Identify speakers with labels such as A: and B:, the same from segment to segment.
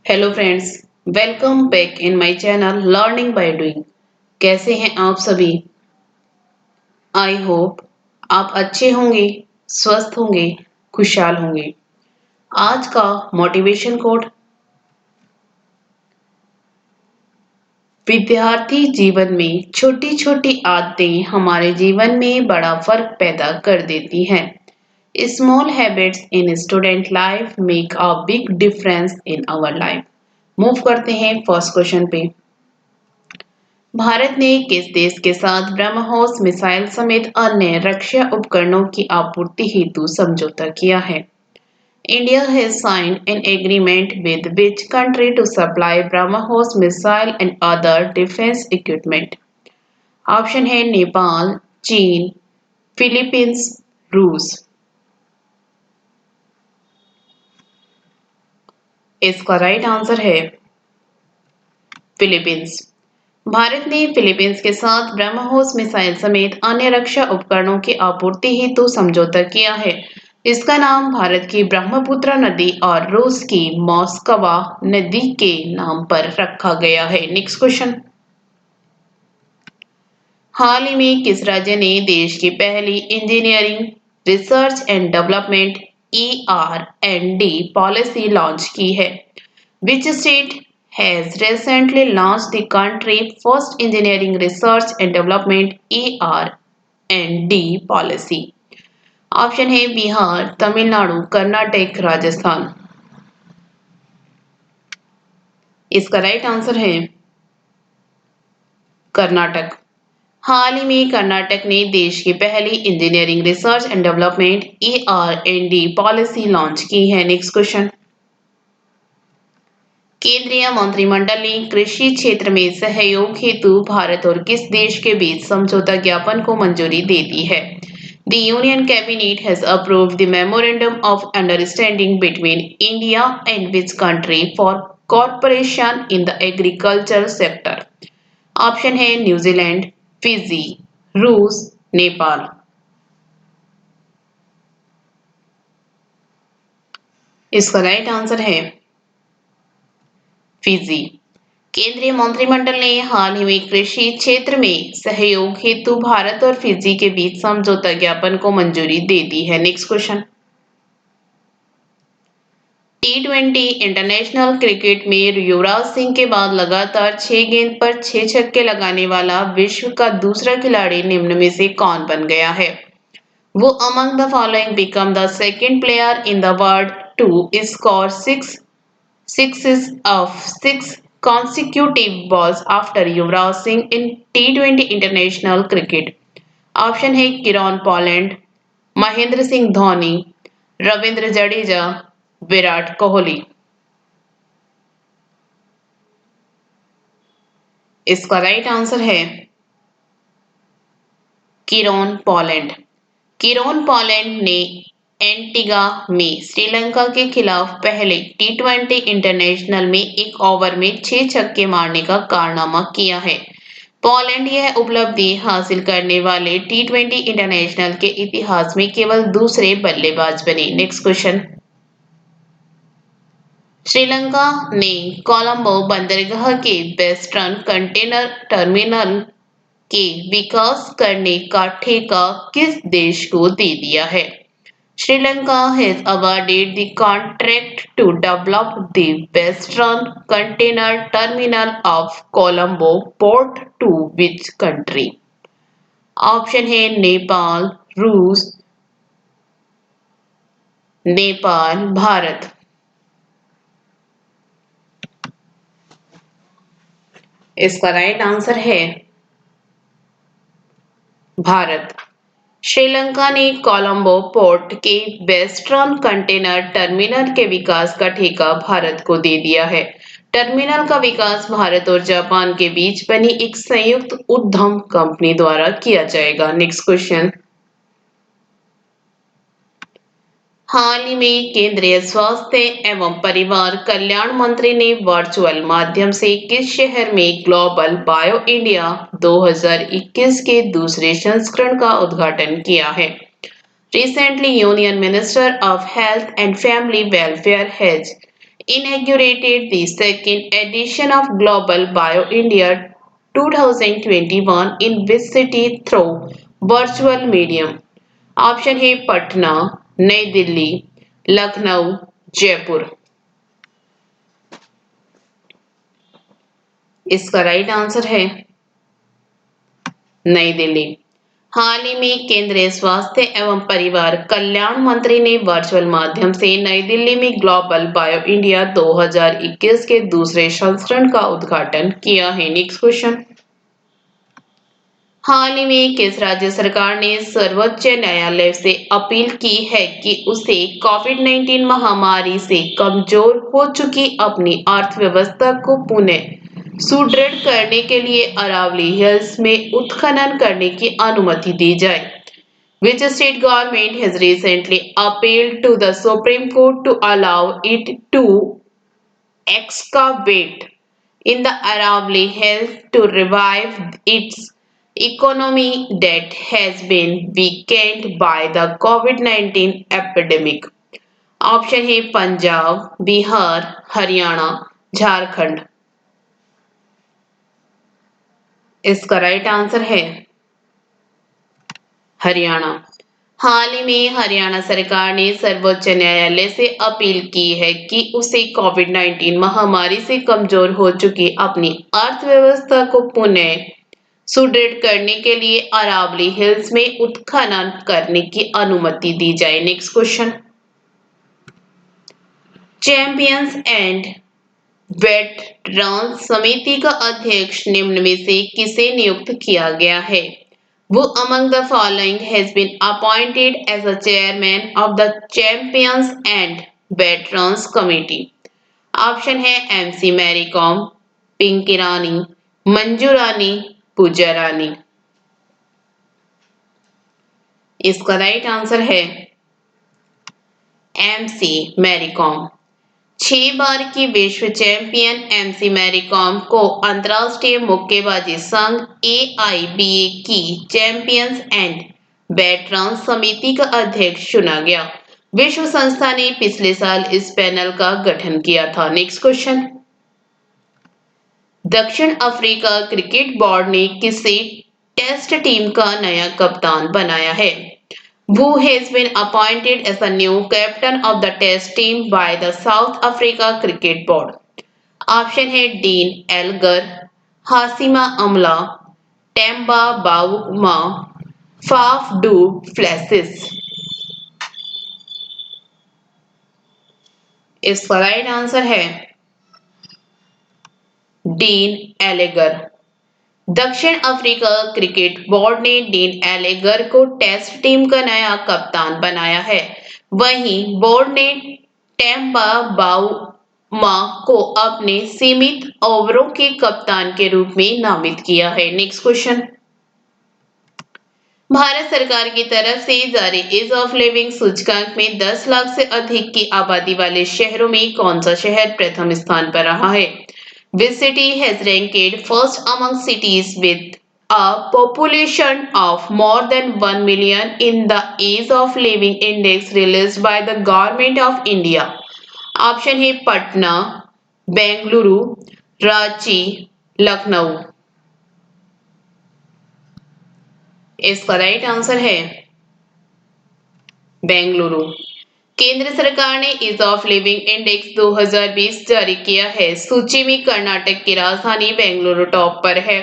A: Hello friends, welcome back in my channel learning by doing. कैसे हैं आप सभी? आई होप आप अच्छे होंगे, स्वस्थ होंगे, खुशहाल होंगे। आज का मोटिवेशन कोट: विद्यार्थी जीवन में छोटी छोटी आदतें हमारे जीवन में बड़ा फर्क पैदा कर देती हैं। Small habits in student life make a big difference in our life. Move करते हैं फर्स्ट क्वेश्चन पे। भारत ने किस देश के साथ ब्रह्मोस मिसाइल समेत अन्य रक्षा उपकरणों की आपूर्ति हेतु समझौता किया है? India has signed an agreement with which country to supply BrahMos missile and other defense equipment? Option है नेपाल, चीन, फिलीपींस, रूस। इसका राइट आंसर है फिलीपींस। भारत ने फिलीपींस के साथ ब्रह्मोस मिसाइल समेत अन्य रक्षा उपकरणों की आपूर्ति हेतु समझौता किया है। इसका नाम भारत की ब्रह्मपुत्र नदी और रूस की मॉस्कवा नदी के नाम पर रखा गया है। Next question. हाल ही में किस राज्य ने देश की पहली engineering research and development (ER&D) policy launch की है? Which state has recently launched the country's first engineering research and development (ER&D) policy? Option है बिहार, तमिलनाडु, कर्नाटक, राजस्थान। इसका राइट आंसर है कर्नाटक। हाल ही में कर्नाटक ने देश की पहली engineering research and development (ER&D) policy launch की है। Next question. केंद्रीय मंत्रिमंडल ने कृषि क्षेत्र में सहयोग हेतु भारत और किस देश के बीच समझौता ज्ञापन को मंजूरी दे दी है? The Union Cabinet has approved the Memorandum of Understanding between India and which country for cooperation in the agriculture sector? Option है न्यूजीलैंड, फिजी, रूस, नेपाल। इसका राइट आंसर है फिजी। केंद्रीय मंत्रिमंडल ने हाल ही में कृषि क्षेत्र में सहयोग हेतु भारत और फिजी के बीच समझौता ज्ञापन को मंजूरी दे दी है। Next question. T20 international cricket में युवराज सिंह के बाद लगातार 6 गेंद पर 6 छक्के लगाने वाला विश्व का दूसरा खिलाड़ी निम्न में से कौन बन गया है? वो among the following become the second player in the world to score sixes of 6 consecutive balls after Yuvraj Singh in T20 international cricket. Option है किरण पोलैंड, महेंद्र सिंह धोनी, रविंद्र जडेजा, विराट कोहली। इसका राइट आंसर है किरण पोलैंड। किरण पोलैंड ने एंटीगा में श्रीलंका के खिलाफ पहले T20 इंटरनेशनल में एक ओवर में 6 छक्के मारने का कारनामा किया है। पोलैंड यह उपलब्धि हासिल करने वाले T20 इंटरनेशनल के इतिहास में केवल दूसरे बल्लेबाज बने। Next question. श्रीलंका ने कोलंबो बंदरगाह के वेस्टर्न कंटेनर टर्मिनल के विकास करने का ठेका किस देश को दे दिया है? Sri Lanka has awarded the contract to develop the western container terminal of Colombo port to which country? Option है नेपाल, भारत। इसका राइट आंसर है भारत। श्रीलंका ने कोलंबो पोर्ट के वेस्टर्न कंटेनर टर्मिनल के विकास का ठेका भारत को दे दिया है। टर्मिनल का विकास भारत और जापान के बीच बनी एक संयुक्त उद्यम कंपनी द्वारा किया जाएगा। Next question. हाल ही में केंद्रीय स्वास्थ्य एवं परिवार कल्याण मंत्री ने वर्चुअल माध्यम से किस शहर में ग्लोबल बायो इंडिया 2021 के दूसरे संस्करण का उद्घाटन किया है? Recently, Union Minister of Health and Family Welfare has inaugurated the second edition of Global Bio India 2021 in which city through virtual medium? Option है पटना, नई दिल्ली, लखनऊ, जयपुर। इसका राइट आंसर है नई दिल्ली। हाल ही में केंद्रीय स्वास्थ्य एवं परिवार कल्याण मंत्री ने वर्चुअल माध्यम से नई दिल्ली में ग्लोबल बायो इंडिया 2021 के दूसरे संस्करण का उद्घाटन किया है। नेक्स्ट क्वेश्चन, हाल ही में किस राज्य सरकार ने सर्वोच्च न्यायालय से अपील की है कि उसे कोविड-19 महामारी से कमजोर हो चुकी अपनी अर्थव्यवस्था को पुनः सुदृढ़ करने के लिए अरावली हिल्स में उत्खनन करने की अनुमति दी जाए? Which state government has recently appealed to the Supreme Court to allow it to excavate in the Aravali Hills to revive its economy that has been weakened by the COVID-19 epidemic? Option है पंजाब, बिहार, हरियाणा, झारखंड। इसका right answer है हरियाणा। हाल ही में हरियाणा सरकार ने सर्वोच्च न्यायालय से appeal की है कि उसे कोविड-19 महामारी से कमजोर हो चुकी अपनी अर्थव्यवस्था को पुनः सुदृढ़ करने के लिए अरावली हिल्स में उत्खनन करने की अनुमति दी जाए। Next question, champions and veterans समिति का अध्यक्ष निम्न में से किसे नियुक्त किया गया है? Who among the following has been appointed as a chairman of the Champions and Veterans Committee? Option है MC मैरी कॉम, पिंकी रानी, मंजू रानी, पूजा रानी। इसका राइट आंसर है MC मैरी कॉम। 6 बार की विश्व चैंपियन MC मैरी कॉम को अंतरराष्ट्रीय मुक्केबाजी संघ AIBA की चैंपियंस एंड वेटरन्स समिति का अध्यक्ष चुना गया। विश्व संस्था ने पिछले साल इस पैनल का गठन किया था। नेक्स्ट क्वेश्चन, दक्षिण अफ्रीका क्रिकेट बोर्ड ने किसे टेस्ट टीम का नया कप्तान बनाया है? Who has been appointed as the new captain of the test team by the South Africa Cricket Board? Option है डीन एल्गर, हासिमा अमला, टेम्बा बाउमा, फाफ डू फ्लेसिस। इसका राइट आंसर है डीन एलेगर। दक्षिण अफ्रीका क्रिकेट बोर्ड ने dean एलेगर को test team का नया कप्तान बनाया है। वहीं बोर्ड ने टेम्बा बाउमा को अपने सीमित ओवरों के कप्तान के रूप में नामित किया है। नेक्स्ट क्वेश्चन, भारत सरकार की तरफ से जारी ईज ऑफ लिविंग सूचकांक में 10 लाख से अधिक की आबादी वाले शहरों में कौन सा शहर प्रथम स्थान पर रहा है? Which city has ranked first among cities with a population of more than 1 million in the Ease of Living Index released by the Government of India? Option है पटना, बेंगलुरु, रांची, लखनऊ। इसका राइट आंसर है बेंगलुरु। केंद्र सरकार ने ईज ऑफ लिविंग इंडेक्स 2020 जारी किया है। सूची में कर्नाटक की राजधानी बेंगलुरु टॉप पर है।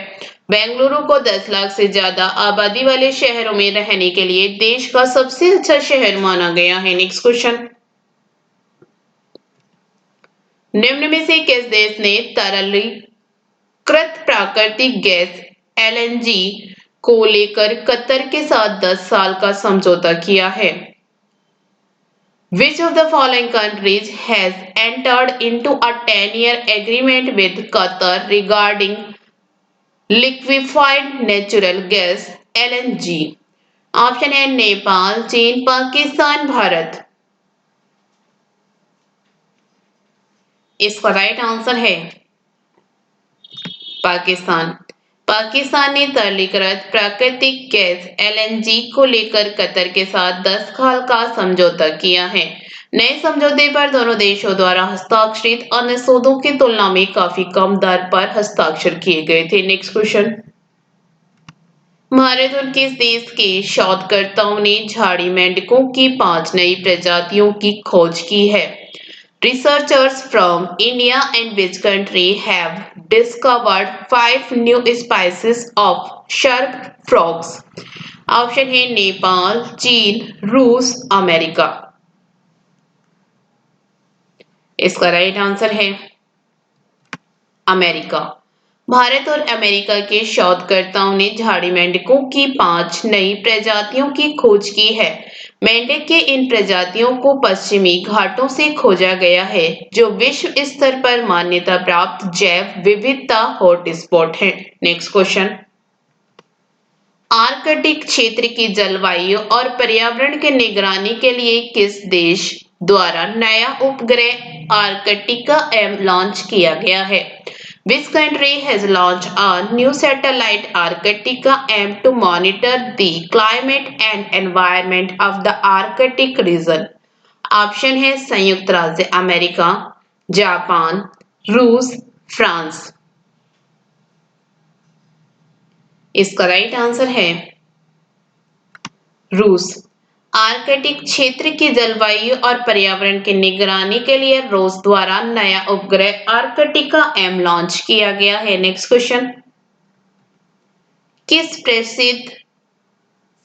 A: बेंगलुरु को 10 लाख से ज्यादा आबादी वाले शहरों में रहने के लिए देश का सबसे अच्छा शहर माना गया है। नेक्स्ट क्वेश्चन, निम्न में से किस देश ने तरलीकृत प्राकृतिक गैस LNG को लेकर कतर के साथ 10 साल का समझौता किया है? Which of the following countries has entered into a 10-year agreement with Qatar regarding liquefied natural gas LNG? Option है नेपाल, चीन, पाकिस्तान, भारत। इसका राइट आंसर है पाकिस्तान। पाकिस्तान ने तरलीकृत प्राकृतिक गैस LNG को लेकर कतर के साथ 10 साल का समझौता किया है। नए समझौते पर दोनों देशों द्वारा हस्ताक्षरित अन्य सौदों की तुलना में काफी कम दर पर हस्ताक्षर किए गए थे। Next question. भारत और किस देश के शोधकर्ताओं ने झाड़ी मेंढकों की 5 नई प्रजातियों की खोज की है? Researchers from India and which country have discovered 5 new species of sharp frogs? Option है नेपाल, चीन, रूस, अमेरिका। इसका राइट आंसर है अमेरिका। भारत और अमेरिका के शोधकर्ताओं ने झाड़ी मेंढकों की 5 नई प्रजातियों की खोज की है। मेंढक के इन प्रजातियों को पश्चिमी घाटों से खोजा गया है, जो विश्व स्तर पर मान्यता प्राप्त जैव विविधता हॉटस्पॉट है। Next question. आर्कटिक क्षेत्र की जलवायु और पर्यावरण की निगरानी के लिए किस देश द्वारा नया उपग्रह आर्कटिका एम लॉन्च किया गया है? Which country has launched a new satellite Arctica M to monitor the climate and environment of the Arctic region? Option है संयुक्त राज्य अमेरिका, जापान, रूस, फ्रांस। इसका राइट आंसर है रूस। आर्कटिक क्षेत्र की जलवायु और पर्यावरण की निगरानी के लिए रूस द्वारा नया उपग्रह आर्कटिका एम लॉन्च किया गया है। Next question. किस प्रसिद्ध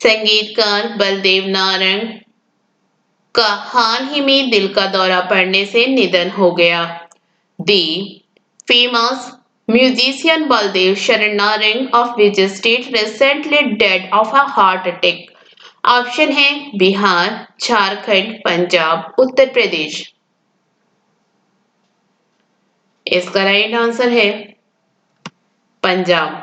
A: संगीतकार बलदेव नारंग का हाल ही में दिल का दौरा पड़ने से निधन हो गया? दी फेमस म्यूजिशियन बलदेव शरण Narang of which state recently dead of a heart attack? Option है बिहार, झारखंड, पंजाब, उत्तर प्रदेश। इसका राइट आंसर है पंजाब।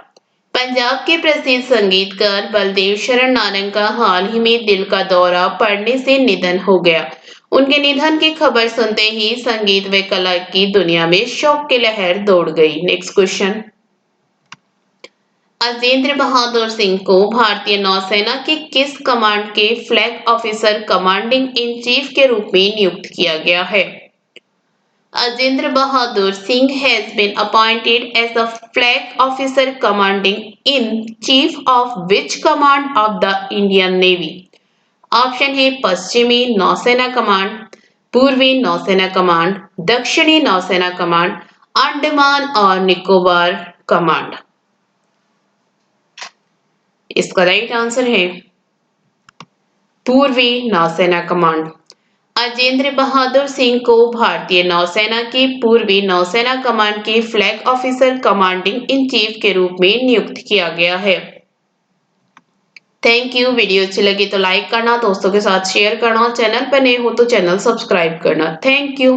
A: पंजाब के प्रसिद्ध संगीतकार बलदेव शरण नारंग का हाल ही में दिल का दौरा पड़ने से निधन हो गया। उनके निधन की खबर सुनते ही संगीत व कला की दुनिया में शोक की लहर दौड़ गई। Next question. अजेंद्र बहादुर सिंह को भारतीय नौसेना के किस कमांड के flag officer commanding in chief के रूप में नियुक्त किया गया है? Ajendra Bahadur Singh has been appointed as the Flag Officer Commanding in Chief of which command of the Indian Navy? Option है पश्चिमी नौसेना कमांड, पूर्वी नौसेना कमांड, दक्षिणी नौसेना कमांड, अंडमान और निकोबार कमांड। इसका राइट आंसर है पूर्वी नौसेना कमांड। अजेंद्र बहादुर सिंह को भारतीय नौसेना की पूर्वी नौसेना कमांड के flag officer commanding in chief के रूप में नियुक्त किया गया है। Thank you. वीडियो अच्छी लगी तो लाइक करना, दोस्तों के साथ शेयर करना, चैनल पर नए हो तो चैनल सब्सक्राइब करना। Thank you.